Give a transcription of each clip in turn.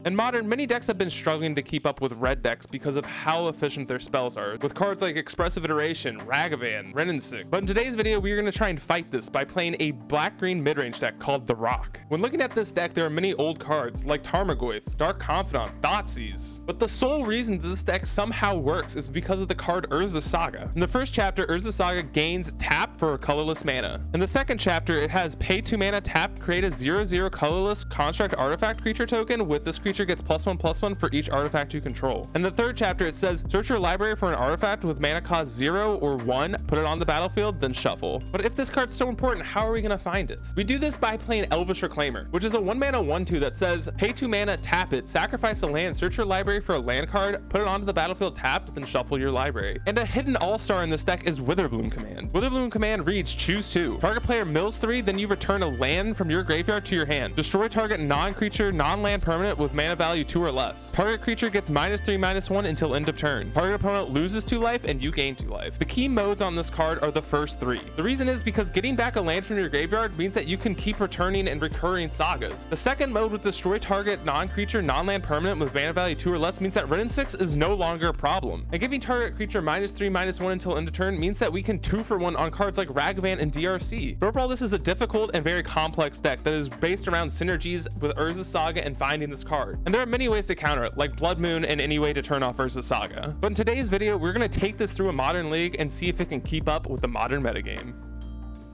In Modern, many decks have been struggling to keep up with red decks because of how efficient their spells are, with cards like Expressive Iteration, Ragavan, Renensic. But in today's video, we are going to try and fight this by playing a black-green mid-range deck called The Rock. When looking at this deck, there are many old cards like Tarmogoyf, Dark Confidant, Thoughtseize. But the sole reason that this deck somehow works is because of the card Urza Saga. In the first chapter, Urza Saga gains tap for colorless mana. In the second chapter, it has pay 2 mana tap, create a 0/0 colorless construct artifact creature token with this creature gets +1/+1 for each artifact you control. In the third chapter, it says search your library for an artifact with mana cost 0 or 1, put it on the battlefield, then shuffle. But if this card's so important, how are we going to find it? We do this by playing Elvish Reclaimer, which is a 1 mana 1/2 that says pay 2 mana, tap it, sacrifice a land, search your library for a land card, put it onto the battlefield tapped, then shuffle your library. And a hidden all-star in this deck is Witherbloom Command. Witherbloom Command reads choose 2. Target player mills 3, then you return a land from your graveyard to your hand. Destroy target non-creature, non-land permanent with mana value 2 or less. Target creature gets -3/-1 until end of turn. Target opponent loses 2 life and you gain 2 life. The key modes on this card are the first 3. The reason is because getting back a land from your graveyard means that you can keep returning and recurring sagas. The second mode with destroy target non-creature, non-land permanent with mana value 2 or less means that Renensic is no longer a problem. And giving target creature -3/-1 until end of turn means that we can 2 for 1 on cards like Ragavan and DRC. But overall, this is a difficult and very complex deck that is based around synergies with Urza Saga and finding this card. And there are many ways to counter it, like Blood Moon and any way to turn off Urza Saga. But in today's video, we're going to take this through a Modern league and see if it can keep up with the Modern metagame.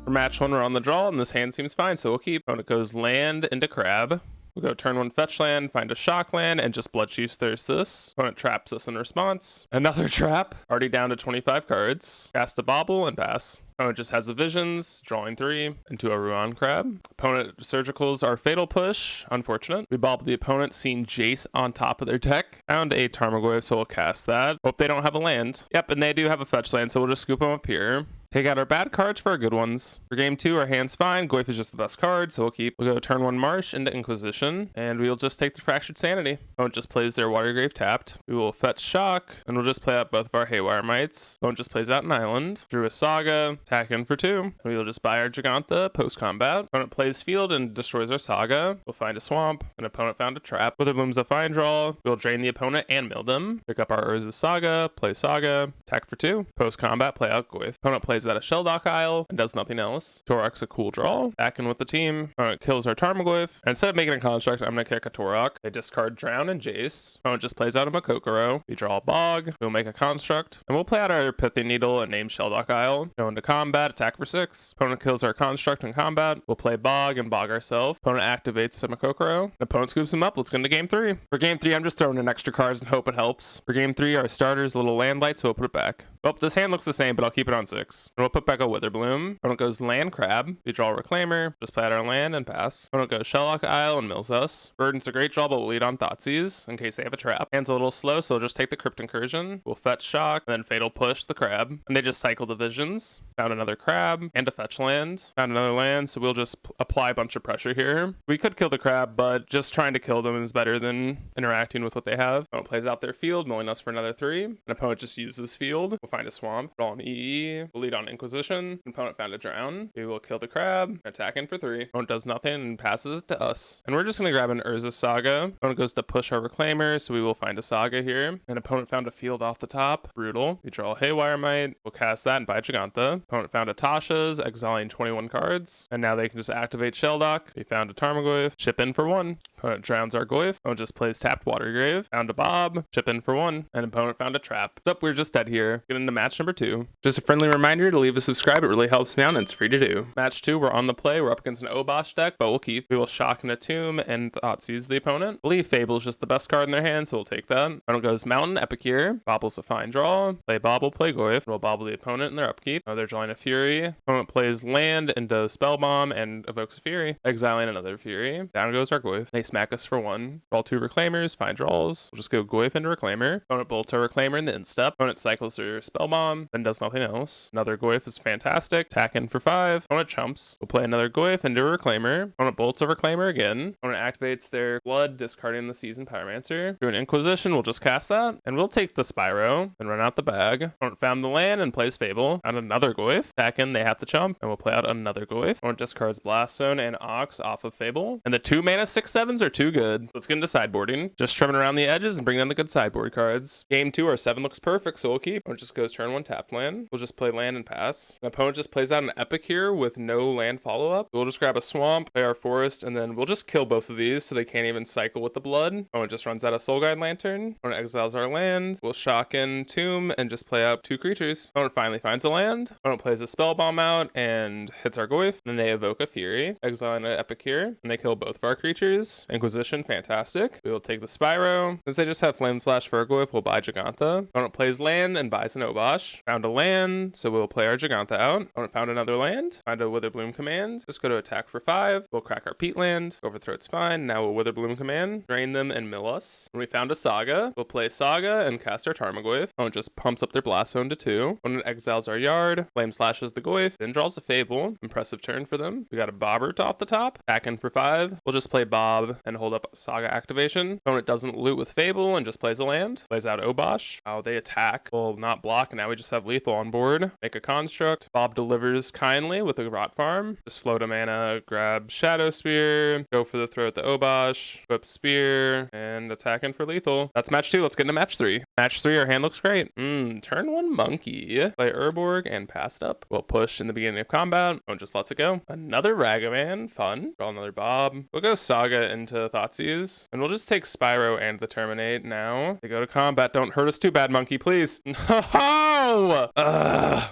For match 1, we're on the draw, and this hand seems fine, so we'll keep. Opponent goes land into Crab. We'll go turn 1 fetch land, find a shock land, and just Bloodchief's Thirst this. Opponent traps us in response. Another trap. Already down to 25 cards. Cast a Bauble and pass. Opponent just has the visions, drawing 3 into a Ruan Crab. Opponent surgicals are Fatal Push, unfortunate. We bobble the opponent, seeing Jace on top of their deck. Found a Tarmogoyf, so we'll cast that. Hope they don't have a land. Yep, and they do have a fetch land, so we'll just scoop them up here. Take out our bad cards for our good ones. For game 2, our hand's fine. Goyf is just the best card, so we'll keep. We'll go turn 1 Marsh into Inquisition, and we'll just take the Fractured Sanity. Opponent just plays their Watergrave tapped. We will fetch Shock, and we'll just play out both of our Haywire Mites. Opponent just plays out an Island. Drew a Saga, attack in for 2. And we'll just buy our Giganta post-combat. Opponent plays Field and destroys our Saga. We'll find a Swamp. An opponent found a trap. Witherbloom's a fine draw. We'll drain the opponent and mill them. Pick up our Urza Saga, play Saga, attack for 2. Post-combat, play out Goyf. Opponent plays out a Shelldock Isle and does nothing else. Torok's a cool draw. Back in with the team. Opponent kills our Tarmogoyf. And instead of making a construct, I'm going to kick a Torok. They discard Drown and Jace. Opponent just plays out a Makokoro. We draw a Bog. We'll make a construct. And we'll play out our Pithing Needle and name Shelldock Isle. Go into combat, attack for 6. Opponent kills our construct in combat. We'll play Bog and Bog ourselves. Opponent activates a Makokoro. Opponent scoops him up. Let's get into game 3. For game 3, I'm just throwing in extra cards and hope it helps. For game 3, our starter's a little land light, so we'll put it back. Well, this hand looks the same, but I'll keep it on 6. And we'll put back a Witherbloom. Opponent goes land Crab. We draw a Reclaimer. Just play out our land and pass. Opponent goes Shelldock Isle and mills us. Burden's a great draw, but we'll lead on Thoughtseize in case they have a trap. Hand's a little slow, so we'll just take the Crypt Incursion. We'll fetch Shock, and then Fatal Push the Crab. And they just cycle the visions. Found another Crab and a fetch land. Found another land, so we'll just apply a bunch of pressure here. We could kill the Crab, but just trying to kill them is better than interacting with what they have. Opponent plays out their Field, milling us for another 3. An opponent just uses Field. We'll find a Swamp, draw an EE. We'll lead on Inquisition. Opponent found a Drown. We will kill the Crab, attack in for 3. Opponent does nothing and passes it to us. And we're just going to grab an Urza Saga. Opponent goes to push our Reclaimer, so we will find a Saga here. And opponent found a Field off the top. Brutal. We draw a Haywire Mite. We'll cast that and buy Giganta. Opponent found a Tasha's, exiling 21 cards. And now they can just activate Shelldock. We found a Tarmogoyf. Chip in for 1. Opponent drowns our Goyf. Opponent just plays tapped Watergrave. Found a Bob. Chip in for 1. And opponent found a trap. What's up? We're just dead here. Get into match number 2. Just a friendly reminder to leave a subscribe. It really helps me out and it's free to do. Match 2, we're on the play. We're up against an Obosh deck, but we'll keep. We will Shock and Tomb and Thoughtseize the opponent. I believe Fable is just the best card in their hand, so we'll take that. Opponent goes Mountain, Epicure. Bobble's a fine draw. Play Bobble, play Goyf. We'll bobble the opponent in their upkeep. They're drawing a Fury. Opponent plays land into Spell Bomb and evokes a Fury. Exiling another Fury. Down goes our Goyf. They smack us for 1. Draw 2 Reclaimers, fine draws. We'll just go Goyf into Reclaimer. Opponent bolts our Reclaimer in the instep. Opponent cycles their Spell Bomb, then does nothing else. Another Another Goyf is fantastic. Attack in for 5. Opponent chumps. We'll play another Goyf into a Reclaimer. Opponent bolts a Reclaimer again. Opponent activates their Blood, discarding the Seasoned Pyromancer. Do an Inquisition, we'll just cast that. And we'll take the Spyro and run out the bag. Opponent found the land and plays Fable. And another Goyf. Attack in, they have to chump. And we'll play out another Goyf. Opponent discards Blast Zone and Ox off of Fable. And the 2 mana 6/7s are too good. Let's get into sideboarding. Just trimming around the edges and bring down the good sideboard cards. Game 2, our 7 looks perfect, so we'll keep. Opponent just goes turn 1 tapped land. We'll just play land and pass. An opponent just plays out an Epic here with no land follow-up. We'll just grab a swamp, play our forest, and then we'll just kill both of these so they can't even cycle with the blood. Opponent just runs out a Soul Guide Lantern. Opponent exiles our land. We'll shock in Tomb and just play out 2 creatures. Opponent finally finds a land. Opponent plays a Spell Bomb out and hits our Goyf. Then they evoke a Fury, exiling an Epic here, and they kill both of our creatures. Inquisition, fantastic. We will take the Spyro. Since they just have Flame Slash for a Goyf, we'll buy Gigantha. Opponent plays land and buys an Obosh. Found a land, so we'll play our Gigantha out. Opponent found another land. Find a Witherbloom command. Just go to attack for 5. We'll crack our Peat land. Overthrow, fine. Now we'll Witherbloom command. Drain them and mill us. When we found a Saga, we'll play Saga and cast our Tarmogoyf. Opponent just pumps up their Blast Zone to 2. Opponent exiles our Yard. Flame Slashes the Goyf. Then draws a Fable. Impressive turn for them. We got a Bobbert off the top. Back in for 5. We'll just play Bob and hold up Saga activation. Opponent doesn't loot with Fable and just plays a land. Plays out Obosh. Oh, they attack. We'll not block. Now we just have lethal on board. Make a construct. Bob delivers kindly with a Rot Farm. Just float a mana, grab Shadow Spear, go for the throw at the Obosh, whip Spear, and attack in for lethal. That's match 2. Let's get into match 3. Match 3, our hand looks great. Turn 1 Monkey. Play Urborg and pass it up. We'll push in the beginning of combat. Oh, just lets it go. Another Ragavan. Fun. Draw another Bob. We'll go Saga into Thoughtseize, and we'll just take Spyro and the Terminate now. They go to combat. Don't hurt us too bad, Monkey, please. No!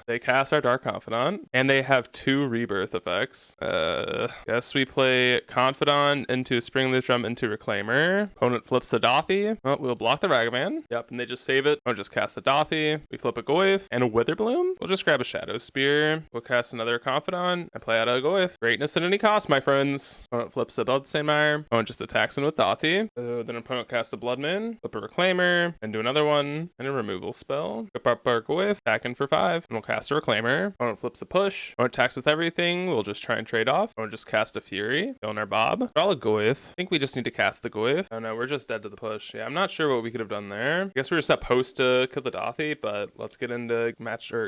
They cast our Dark Confidant, and they have 2 rebirth effects. Guess we play Confidant into Springleaf Drum into Reclaimer. Opponent flips a Dothy. Well, we'll block the Ragavan. Yep, and they just save it. Or just cast a Dothy. We flip a Goyf and a Witherbloom. We'll just grab a Shadow Spear. We'll cast another Confidant and play out a Goyf. Greatness at any cost, my friends. Opponent flips a Bloodstained Mire. Opponent just attacks in with Dothy. Then opponent casts a Blood Moon, flip a Reclaimer, and do another one, and a removal spell. Whip up our Goyf, attack in for 5, and we'll cast a Reclaimer. Opponent flips a push. Opponent attacks with everything. We'll just try and trade off. Opponent just cast a Fury. Go in our Bob. Draw a Goyf. I think we just need to cast the Goyf. Oh no, we're just dead to the push. Yeah, I'm not sure what we could have done there. I guess we were supposed to kill the Dothy, but let's get into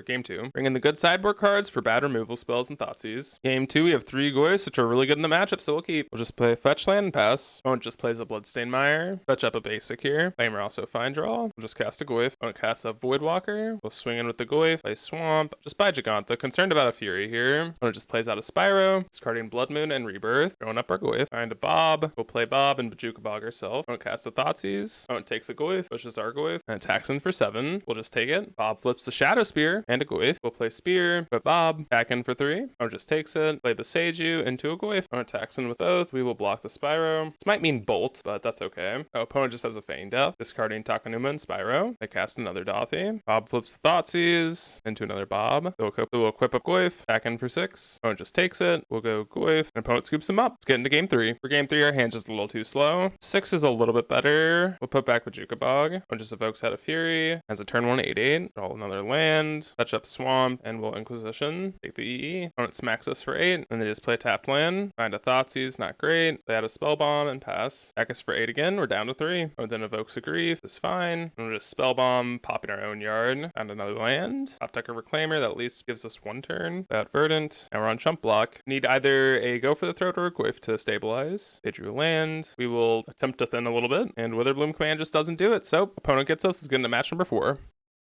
game 2. Bring in the good sideboard cards for bad removal spells and Thoughtseize. Game 2, we have 3 Goyfs, which are really good in the matchup, so we'll keep. We'll just play fetch land and pass. Opponent just plays a Bloodstained Mire. Fetch up a basic here. Claimer also fine draw. We'll just cast a Goyf. Opponent casts a Voidwalker. We'll swing in with the Goyf. Play Swamp. Just buy Gigantha. Concerned about a Fury here. Opponent just plays out a Spyro. Discarding Blood Moon and Rebirth. Throwing up our Goyf. Find a Bob. We'll play Bob and Bojuka Bog herself. Opponent casts a Thoughtseize. Opponent takes a Goyf. Pushes our Goyf. And attacks in for 7. We'll just take it. Bob flips the Shadow Spear and a Goyf. We'll play Spear. Put Bob back in for 3. Opponent just takes it. Play Boseiju into a Goyf. Opponent attacks in with both. We will block the Spyro. This might mean Bolt, but that's okay. Opponent just has a Feign Death. Discarding Takanuma and Spyro. They cast another Dothy. Bob flips the Thoughtseize into another Bob. We'll equip up Goyf. Back in for 6. Opponent just takes it. We'll go Goyf. And opponent scoops him up. Let's get into game 3. For game 3, our hand's just a little too slow. 6 is a little bit better. We'll put back Bojuka Bog. Opponent just evokes out of Fury. Has a turn 1 8/8. Draw another land. Touch up Swamp. And we'll Inquisition. Take the EE. Opponent smacks us for 8. And they just play tapped land. Find a Thoughtseize. Not great. Play out a Spell Bomb and pass. Attack us for 8 again. We're down to 3. Opponent then evokes a Grief. It's fine. And we'll just Spell Bomb. Popping our own yard. Found another land. Top deck a Reclaimer. That at least gives us 1 turn. Play out Verdant. Now we're on Chump Block. Need either a Go for the Throat or a Goyf to stabilize. They drew land. We will attempt to thin a little bit. And Witherbloom command just doesn't do it. So opponent gets us. Is getting to match number 4.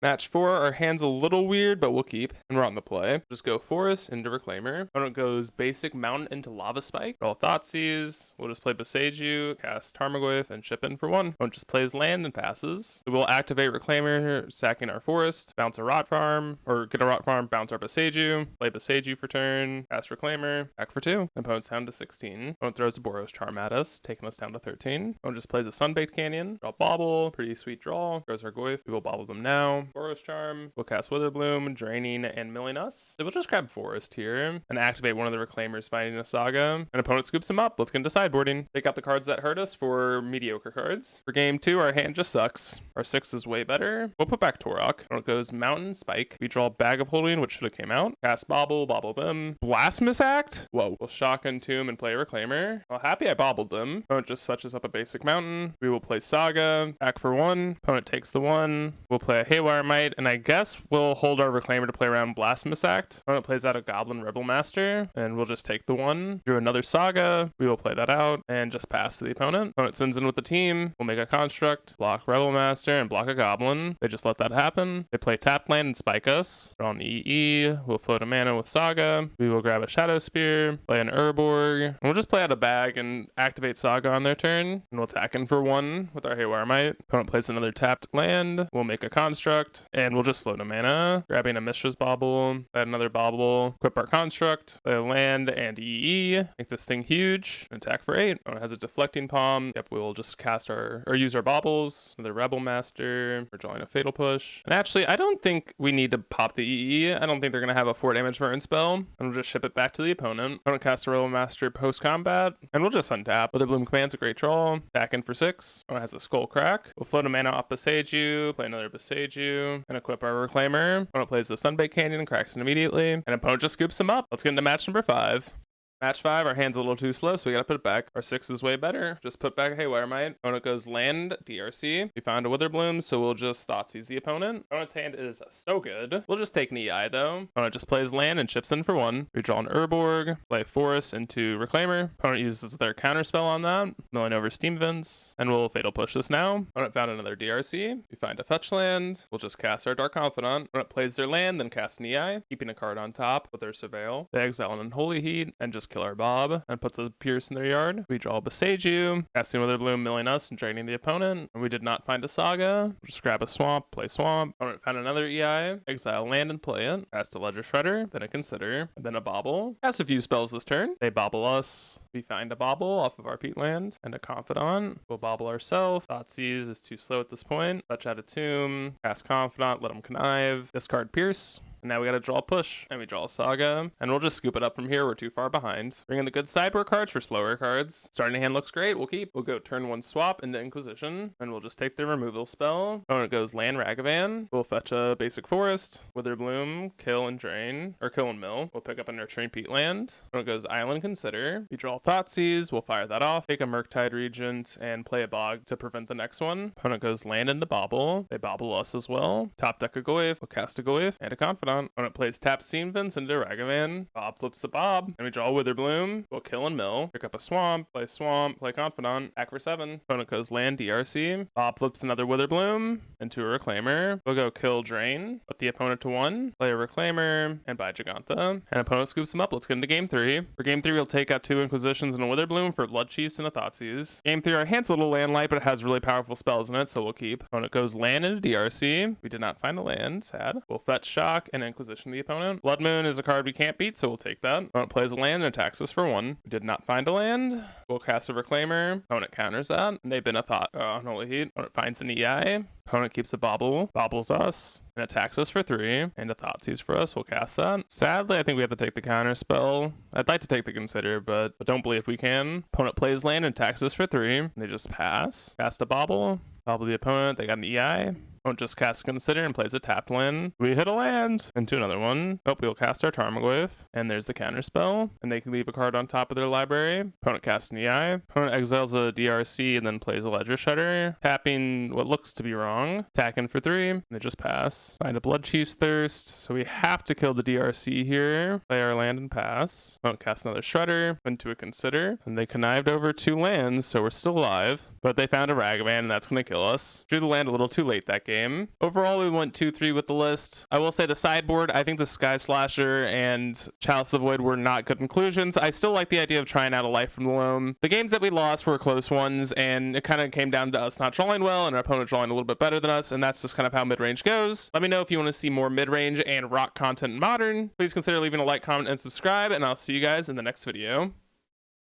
Match 4, our hand's a little weird, but we'll keep. And we're on the play. Just go Forest into Reclaimer. Opponent goes basic Mountain into Lava Spike. Draw Thoughtseize. We'll just play Boseiju, cast Tarmogoyf, and chip in for 1. Opponent just plays land and passes. We will activate Reclaimer, sacking our Forest, bounce a Rot Farm, or get a Rot Farm, bounce our Boseiju, play Boseiju for turn, cast Reclaimer, back for 2. Opponent's down to 16. Opponent throws a Boros Charm at us, taking us down to 13. Opponent just plays a Sunbaked Canyon, draw Bobble, pretty sweet draw, throws our Goyf. We will bobble them now. Forest Charm. We'll cast Witherbloom, draining and milling us. So we'll just grab Forest here and activate one of the Reclaimers, finding a Saga. An opponent scoops him up. Let's get into sideboarding. Take out the cards that hurt us for mediocre cards. For game 2, our hand just sucks. Our 6 is way better. We'll put back Torok. It goes Mountain, Spike. We draw Bag of Holding, which should have came out. Cast Bobble, bobble them. Blasphemous Act? Whoa. We'll shock Entomb and play a Reclaimer. Well, happy I bobbled them. Opponent just switches up a basic mountain. We will play Saga. Act for 1. Opponent takes the 1. We'll play a Haywire Might, and I guess we'll hold our Reclaimer to play around Blasphemous Act. Opponent plays out a Goblin Rebel Master, and we'll just take the 1. Drew another Saga. We will play that out and just pass to the opponent. Opponent sends in with the team. We'll make a construct, block Rebel Master, and block a Goblin. They just let that happen. They play tapped land and spike us. Draw an EE. We'll float a mana with Saga. We will grab a Shadow Spear, play an Urborg, and we'll just play out a bag and activate Saga on their turn. And we'll attack in for 1 with our Haywire Might. Opponent plays another tapped land. We'll make a construct, and we'll just float a mana, grabbing a Mishra's Bauble, add another Bauble, equip our construct, play a land and EE, make this thing huge, and attack for 8. Opponent has a Deflecting Palm. Yep, we will just cast or use our baubles, the Rebel Master. We're drawing a Fatal Push. And actually, I don't think we need to pop the EE. I don't think they're going to have a 4 damage burn spell. And we'll just ship it back to the opponent. Opponent casts a Rebel Master post-combat, and we'll just untap. Witherbloom Command's a great draw. Back in for 6. Opponent has a Skull Crack. We'll float a mana off Boseiju, play another Boseiju, and equip our Reclaimer. Opponent plays the Sunbaked Canyon and cracks it immediately. And opponent just scoops him up. Let's get into match number 5. Match 5, our hand's a little too slow, so we gotta put it back. Our 6 is way better. Just put back Haywire Might. Opponent goes land, DRC. We found a Witherbloom, so we'll just Thoughtseize the opponent. Opponent's hand is so good. We'll just take an EI though. Opponent just plays land and chips in for 1. We draw an Urborg, play Forest into Reclaimer. Opponent uses their counter spell on that, milling over Steam Vents, and we'll Fatal Push this now. Opponent found another DRC. We find a fetch land. We'll just cast our Dark Confidant. Opponent plays their land, then casts an EI, keeping a card on top with their Surveil. They exile an Unholy Heat and just kill our Bob, and puts a Pierce in their yard. We draw a Boseiju, casting Witherbloom, milling us and draining the opponent. And we did not find a Saga. We'll just grab a Swamp, play Swamp. Opponent found another EI, exile land and play it. Cast a Ledger Shredder, then a Consider, and then a Bobble. Cast a few spells this turn. They bobble us. We find a Bobble off of our Peatland and a Confidant. We'll bobble ourselves. Thoughtseize is too slow at this point. Touch out a Tomb, cast Confidant, let them connive, discard Pierce. And now we gotta draw a push, and we draw a Saga, and we'll just scoop it up from here. We're too far behind. Bring in the good sideboard cards for slower cards. Starting hand looks great. We'll keep. We'll go turn 1 swap into Inquisition, and we'll just take the removal spell. Opponent goes land Ragavan. We'll fetch a basic Forest, Witherbloom, kill and drain, or kill and mill. We'll pick up a Nurturing Peatland. Opponent goes Island Consider. We draw Thoughtseize. We'll fire that off. Take a Murktide Regent and play a Bog to prevent the next one. Opponent goes land into Bobble. They bobble us as well. Top deck a Goyf. We'll cast a Goyf and a Confidant. Opponent plays tap Steam Vents into Ragavan. Bob flips a Bob, and we draw a Witherbloom. We'll kill and mill. Pick up a Swamp, play Confidant. Act for 7. Opponent goes land DRC. Bob flips another Witherbloom into a Reclaimer. We'll go kill drain. Put the opponent to 1. Play a Reclaimer and buy Giganta. And opponent scoops him up. Let's get into game 3. For game 3, we'll take out 2 Inquisitions and a Witherbloom for Blood Chiefs and a Thoughtseize. Game 3, our hand's a little land light, but it has really powerful spells in it, so we'll keep. Opponent goes land into DRC. We did not find a land. Sad. We'll fetch Shock and Inquisition the opponent. Blood Moon is a card we can't beat, so we'll take that. Opponent plays a land and attacks us for 1. We did not find a land. We'll cast a Reclaimer. Opponent counters that. And they've been a Unholy Heat. Opponent finds an EI. Opponent keeps a Bobble, bobbles us, and attacks us for 3. And a Thoughtseize for us. We'll cast that. Sadly, I think we have to take the counter spell. I'd like to take the Consider, but I don't believe we can. Opponent plays land and attacks us for 3. And they just pass. Cast a Bobble. Bobble the opponent. They got an EI. Opponent just casts Consider and plays a tapped land. We hit a land into another one. Oh, we'll cast our Tarmogoyf. And there's the counter spell. And they can leave a card on top of their library. Opponent casts an EI. Opponent exiles a DRC and then plays a Ledger Shredder, tapping what looks to be wrong. Attacking for 3. And they just pass. Find a Blood Chief's Thirst. So we have to kill the DRC here. Play our land and pass. Opponent casts another Shredder into a Consider. And they connived over 2 lands, so we're still alive. But they found a Ragavan, and that's going to kill us. Drew the land a little too late that game. Overall, we went 2-3 with the list. I will say the sideboard, I think the Sky Slasher and Chalice of the Void were not good conclusions. I still like the idea of trying out a Life from the Loam. The games that we lost were close ones, and it kind of came down to us not drawing well and our opponent drawing a little bit better than us, and that's just kind of how mid-range goes. Let me know if you want to see more mid-range and rock content in Modern. Please consider leaving a like, comment, and subscribe, and I'll see you guys in the next video.